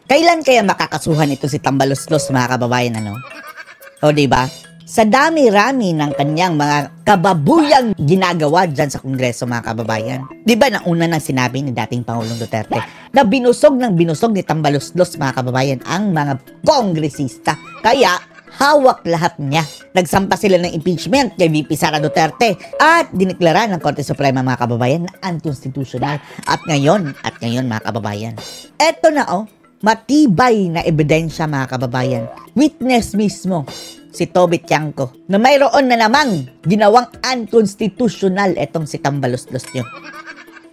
Kailan kaya makakasuhan ito si Tambaluslos, mga kababayan, ano? O, diba? Sa dami-rami ng kanyang mga kababuyang ginagawa dyan sa Kongreso, mga kababayan. Diba, nauna nang sinabi ni dating Pangulong Duterte na binusog ni Tambaluslos, mga kababayan, ang mga kongresista. Kaya, hawak lahat niya. Nagsampa sila ng impeachment kay VP Sara Duterte at diniklara ng Korte Suprema, mga kababayan, na unconstitutional. At ngayon, mga kababayan, eto na matibay na ebidensya, mga kababayan. Witness mismo, si Toby Tiangco, na mayroon na namang ginawang unconstitutional etong si Tambaluslos nyo.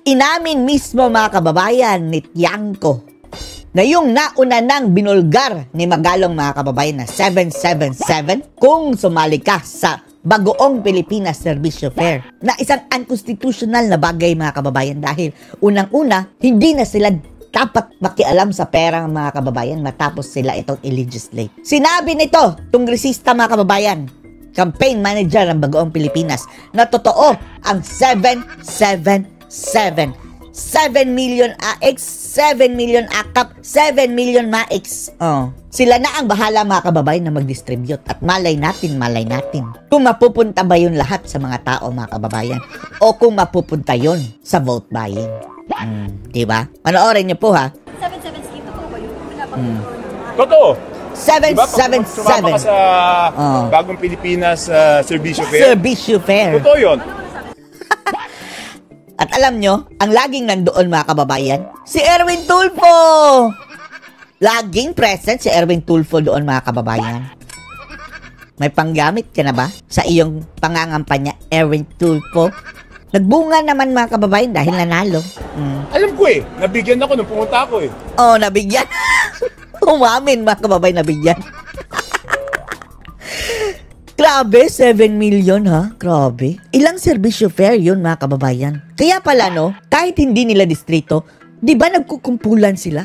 Inamin mismo, mga kababayan, ni Tiangco na yung nauna nang binulgar ni Magalong, mga kababayan, na 777 kung sumali ka sa Bagoong Pilipinas Serbisyo Fair, na isang unconstitutional na bagay, mga kababayan, dahil unang-una, hindi na sila dapat makialam sa pera, mga kababayan, matapos sila itong i-legislate. Sinabi nito, kongresista, mga kababayan, campaign manager ng Bagoong Pilipinas, na totoo ang 777. 7 million AX, 7 million AKAP, 7 million MAX. Sila na ang bahala, mga kababayan, na mag-distribute. At malay natin, kung mapupunta ba yun lahat sa mga tao, mga kababayan, o kung mapupunta yun sa vote buying. Diba? Panoorin niyo po, ha? 777 scheme, totoo ba yun? Totoo. 777. Sumama ka sa Bagong Pilipinas Serbisyo Fair. Serbisyo Fair. Totoo yun. At alam nyo, ang laging nandoon, mga kababayan, si Erwin Tulfo. Laging present si Erwin Tulfo doon, mga kababayan. May panggamit ka na ba sa iyong pangangampanya, Erwin Tulfo? Nagbunga naman, mga kababayan, dahil nanalo. Alam ko nabigyan ako nung pumunta ako Nabigyan. Umamin, mga kababayan, nabigyan. Grabe, 7 million, ha? Grabe. Ilang serbisyo fair yun, mga kababayan. Kaya pala, kahit hindi nila distrito, di ba nagkukumpulan sila?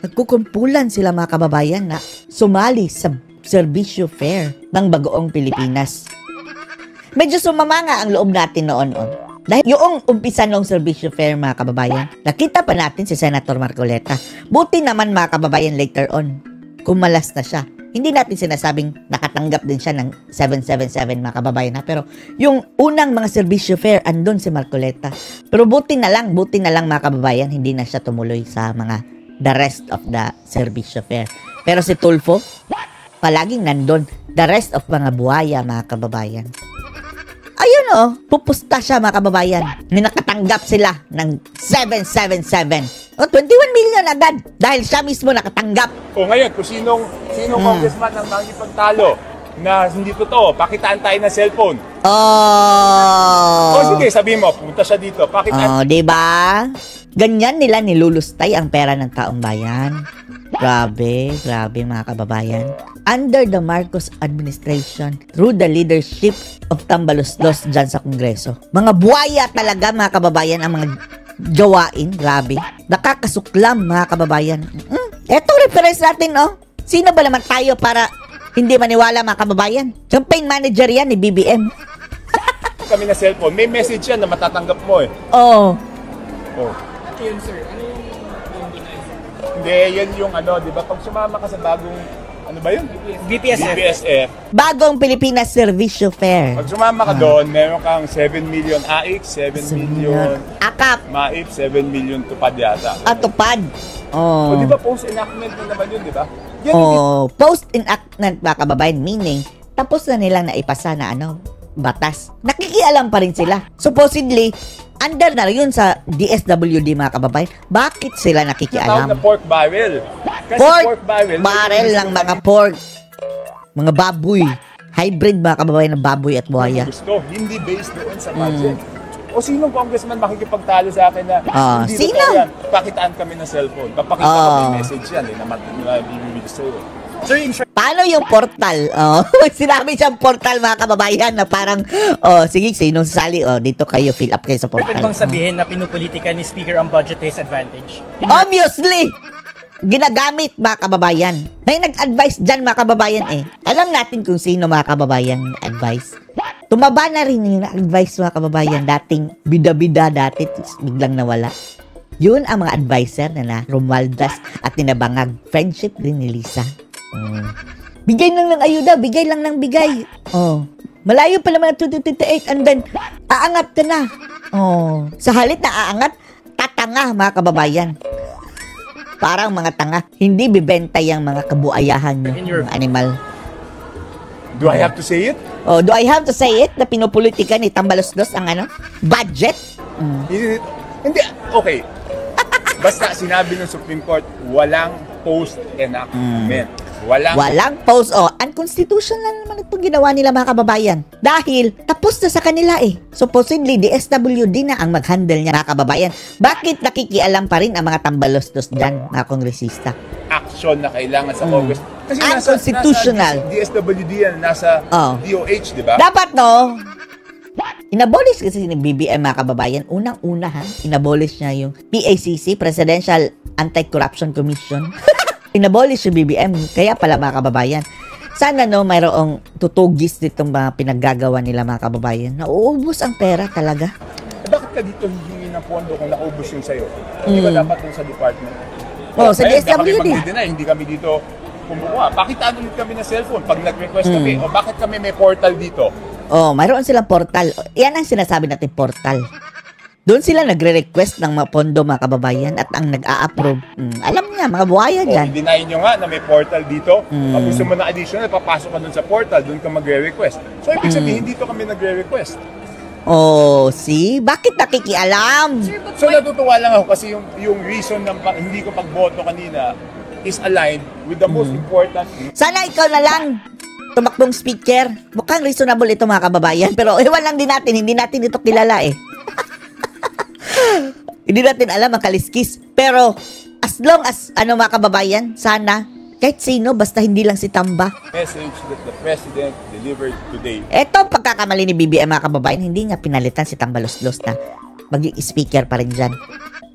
Nagkukumpulan sila, mga kababayan, na sumali sa serbisyo fair ng Bagoong Pilipinas. Medyo sumama nga ang loob natin noon. Dahil yung umpisa ng serbisyo fair, mga kababayan, nakita pa natin si Senator Marcoleta. Buti naman, mga kababayan, later on, kumalas na siya. Hindi natin sinasabing nakatanggap din siya ng 777, mga kababayan, ha? Pero yung unang mga serbisyo fair, andun si Marcoleta. Pero buti na lang, mga kababayan, hindi na siya tumuloy sa mga the rest of the serbisyo fair. Pero si Tulfo, palaging nandun. The rest of mga buhaya, mga kababayan. Ayun pupusta siya, mga kababayan, na nakatanggap sila ng 777. 21 million agad dahil siya mismo nakatanggap. Ngayon, kung sinong congressman ang makikipagtalo na hindi totoo, pakitaan tayo ng cellphone. Sige, sabihin mo, pumunta siya dito, pakitaan. Diba? Ganyan nila nilulustay ang pera ng taong bayan. Grabe, mga kababayan. Under the Marcos administration, through the leadership of Tambaluslos dyan sa Kongreso, mga buhaya talaga, mga kababayan, ang mga gawain. Grabe. Nakakasuklam, mga kababayan. Eto reference natin, Sino ba naman tayo para hindi maniwala, mga kababayan? Campaign manager yan ni BBM. Kami na cellphone, may message yan na matatanggap mo Ano yun, sir? Ano yung Hindi, yan yung di ba? Pag sumama ka sa bagong, BPSF. Bagong Pilipinas Serbisyo Fair. Pag sumama ka doon, meron kang 7 million AIC, 7 million AKAP, MAIP, 7 million tupad yata. Tupad. Di ba post enactment na naman yun, di ba? Post enactment, mga kababayan, meaning tapos na nilang naipasa na batas. Nakikialam pa rin sila. Supposedly, under na rin yun sa DSWD, mga kababayan. Bakit sila nakikialam? Tawag na pork barrel. Kasi pork barrel ng mga pork. Mga baboy. Hybrid, mga kababayan, ng baboy at buhaya. Gusto, hindi based doon sa budget. O sinong congressman makikipagtalo sa akin na hindi sino? Yan, pakitaan kami ng cellphone. Papakita ko may message yan na bibigay sa'yo. Paano yung portal? Sinabi siyang portal, mga kababayan, na parang, sige, sinong sasali? Dito kayo, fill up kayo sa portal. Pwede bang sabihin na pinupolitika ni Speaker ang budget-based advantage? Obviously! Ginagamit, mga kababayan. May nag-advise dyan, mga kababayan Alam natin kung sino, mga kababayan, advice. Tumaba na rin yung advice, mga kababayan. Dating bida-bida dati, biglang nawala. Yun ang mga advisor na Romualdez at Tinabangag. Friendship din ni Lisa. Bigay lang ng ayuda, bigay lang ng bigay. Malayo pa naman ang 2028 and then aangat ka na. Sa halit na aangat, tatanga mga kababayan. Parang mga tanga. Hindi bibenta yung mga kabuayahan nyo, mga animal. Do I have to say it? Do I have to say it na pinupolitika ni Tambaluslos ang budget? Hindi, okay. Basta sinabi ng Supreme Court, walang post-enactment. Walang post. Unconstitutional naman itong ginawa nila mga kababayan. Dahil tapos na sa kanila Supposedly, DSWD na ang mag-handle niya mga kababayan. Bakit nakikialam pa rin ang mga tambalustos dyan, mga kongresista? action na kailangan sa Congress. Kasi unconstitutional. Nasa DSWD yan, nasa DOH, di ba? Dapat inabolish kasi ni BBM mga kababayan. Unang-una inabolish niya yung PACC, Presidential Anti-Corruption Commission. Inabolish yung BBM. Kaya pala mga kababayan, sana mayroong tutugis ditong mga pinaggagawa nila mga kababayan. Nauubos ang pera talaga. Bakit ka dito hihingi ng pondo kung naubos yung sa'yo? Hindi ba dapat dun sa department? Sa DSWD. Hindi kami dito kumukuha. Pakitaan ulit kami ng cellphone pag nag-request kami. O bakit kami may portal dito? Mayroon silang portal. Yan ang sinasabi natin, portal. Doon sila nagre-request ng mga pondo mga kababayan at ang nag-a-approve. Alam niya, mga buhaya dyan. Deny nyo nga na may portal dito. Pag gusto mo na additional, papasok ka doon sa portal, doon ka magre-request. So, ibig sabihin, dito kami nagre-request. See? Bakit nakikialam? So, natutuwa lang ako kasi yung reason ng hindi ko pagboto kanina is aligned with the most important. Sana ikaw na lang tumakbong speaker. Mukhang reasonable ito mga kababayan. Pero ewan lang din natin, hindi natin ito kilala Hindi natin alam ang kaliskis. Pero, as long as, mga kababayan, sana, kahit sino, basta hindi lang si Tamba. Message that the President delivered today. Eto, pagkakamali ni BBM, mga kababayan, hindi nga pinalitan si Tambaluslos na maging speaker pa rin dyan.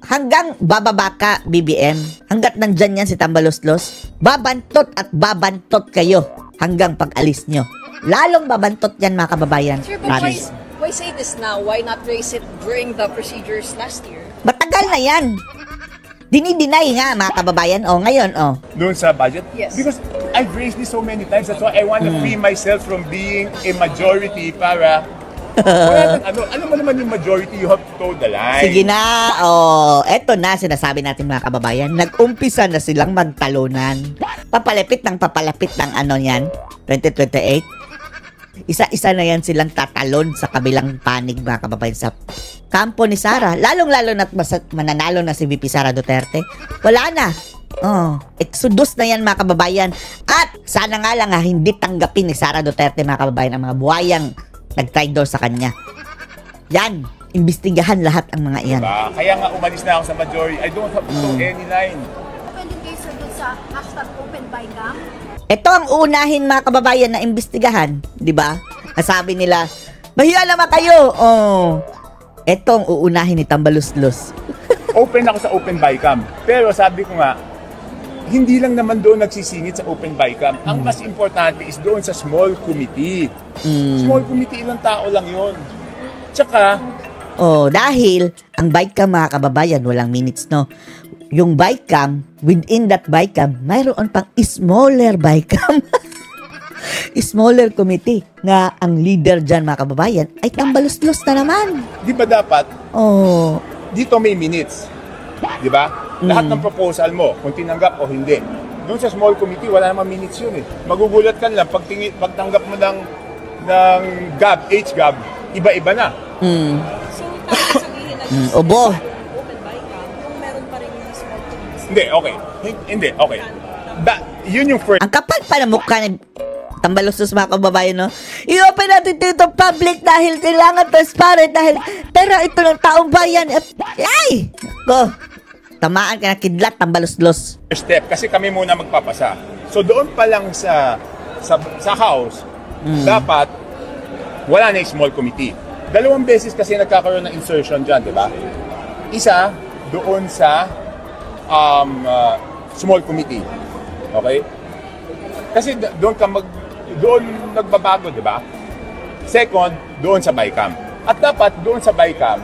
Hanggang bababa ka, BBM, hanggat nandyan yan si Tambaluslos, babantot at babantot kayo hanggang pag-alis nyo. Lalong babantot yan, mga kababayan. Sir, but why say this now? Why not raise it during the procedures last year? Matagal na yan. Dinideny nga mga kababayan. Ngayon. Doon sa budget? Yes. Because I've raised this so many times. That's why I want to free myself from being a majority para... ano mo naman yung majority, you have to toe the line. Sige na. Eto na, sinasabi natin mga kababayan. Nag-umpisa na silang magtalunan. Papalapit ng 2028. Isa-isa na yan silang tatalon sa kabilang panig mga kababayan sa kampo ni Sara. Lalong-lalo na mananalo na si VP Sara Duterte. Wala na. Exodus na yan mga kababayan. At sana nga lang hindi tanggapin ni Sara Duterte mga kababayan ang mga buhayang nag-traitor sa kanya. Yan. Imbestigahan lahat ang mga iyan. Diba? Kaya nga umalis na ako sa majority. I don't have to do any line. Pwede kayo sir dun sa hashtag #OpenByCam? Ito ang unahin mga kababayan na imbestigahan, di ba? Nasabi nila, bahiya naman kayo. Ito ang uunahin ni Tambaluslos. Open ako sa OpenByCam. Pero sabi ko nga, hindi lang naman doon nagsisingit sa OpenByCam. Ang mas importante is doon sa small committee. Small committee, ilang tao lang yon. Tsaka, dahil ang ByCam mga kababayan, walang minutes, no? Yung ByCam, within that ByCam, mayroon pang smaller ByCam. Smaller committee nga ang leader dyan mga kababayan ay Tambaluslos na naman. di ba dapat, dito may minutes. Di ba? Lahat ng proposal mo, kung tinanggap o hindi. Doon sa small committee, wala namang minutes yun Magugulat ka lang, pagtanggap mo ng HGAB, iba-iba na. So, tapos sabihin na Obo. OpenByCam, kung meron pa rin yung small committees. Hindi, okay. Yun yung first. Ang kapal pa na mukha ni Tambaluslos mga kababayan, no? I-open natin dito public dahil kailangan transparent dahil pera ito ng taong bayan. Ay! Tamaan ka na kidlat, Tambaluslos. First step, kasi kami muna magpapasa. So doon pa lang sa House, dapat wala na yung small committee. 2 beses kasi nagkakaroon ng insertion dyan, di ba? Isa, doon sa small committee. Okay? Kasi doon nagbabago, di ba? Second, doon sa ByCam. At dapat doon sa ByCam,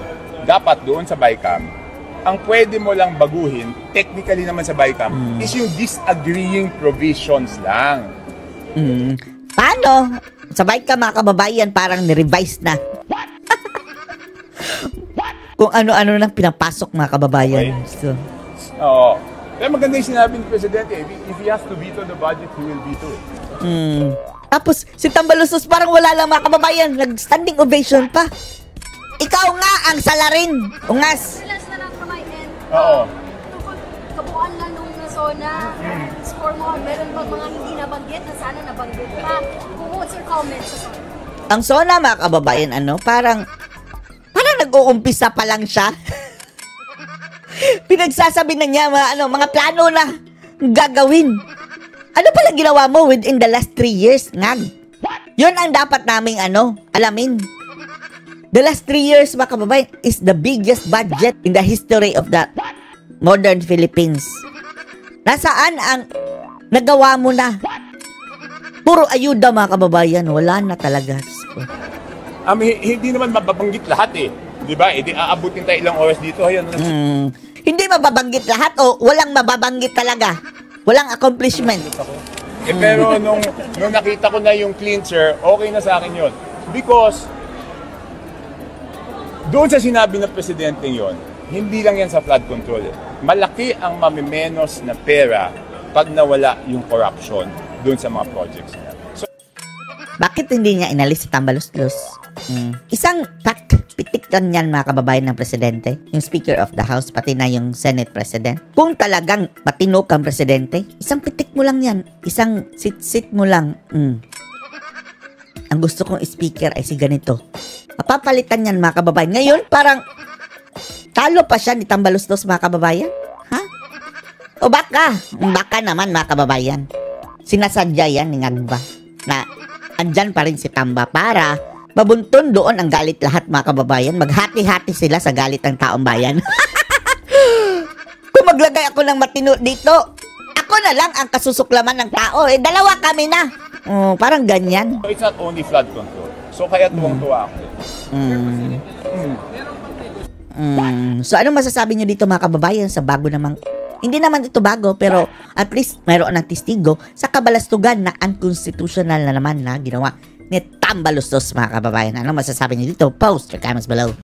ang pwede mo lang baguhin, technically naman sa BICAM, is yung disagreeing provisions lang. Paano? Sabay ka mga kababayan, parang ni-revise na. Kung ano-ano nang pinapasok mga kababayan. Okay. So, Oo. Kaya maganda yung sinabi ng Presidente, if he has to veto the budget, he will veto it. Tapos, si Tambaluslos parang wala lang mga kababayan. Nag-standing ovation pa. Ikaw nga ang salarin. Ungas. Silas na lang kamay and Oo. tungkol kabuuan lang nung zona score mo, meron bang mga hindi nabanggit na sana nabanggit pa? What's your comments sa zona? Ang SONA mga kababayan, parang nag-uumpisa pa lang siya. Pinagsasabi na niya mga plano na gagawin. Ano pala ginawa mo within the last 3 years, ngag? Yun ang dapat naming alamin. The last 3 years, mga kababayan, is the biggest budget in the history of the modern Philippines. Nasaan ang nagawa mo na? Puro ayuda, mga kababayan. Wala na talaga. Hindi naman mababanggit lahat eh. Di ba? Aabutin tayo ilang oras dito. Ayan. Hindi mababanggit lahat o walang mababanggit talaga. Walang accomplishment. Pero nung nakita ko na yung cleanser, okay na sa akin yun. Because doon sa sinabi ng Presidente yon, hindi lang yan sa flood control. Malaki ang mamimenos na pera pag nawala yung corruption doon sa mga projects niya. So, bakit hindi niya inalis si Tambaluslos? Isang pitik lang yan mga kababayan ng Presidente, yung Speaker of the House, pati na yung Senate President. Kung talagang matino kang Presidente, isang pitik mo lang yan. Isang sit mo lang. Ang gusto kong speaker ay si ganito. Mapapalitan yan mga kababayan. Ngayon parang talo pa siya ni Tambaluslos mga kababayan. Ha? O baka naman mga kababayan. Sinasadya yan ni Ngagba na andyan pa rin si Tamba para mabunton doon ang galit lahat mga kababayan. Maghati-hati sila sa galit ng taong bayan. Kung maglagay ako ng matino dito, ako na lang ang kasusuklaman ng tao. Dalawa kami na. Parang ganyan. it's not only flood control. So kaya tuwang-tuwa ako. So ano masasabi nyo dito mga kababayan sa bago namang, hindi naman ito bago pero at least mayroon ng testigo sa kabalastugan na unconstitutional na naman na ginawa ni Tambaluslos mga kababayan. Ano masasabi nyo dito? Post your comments below.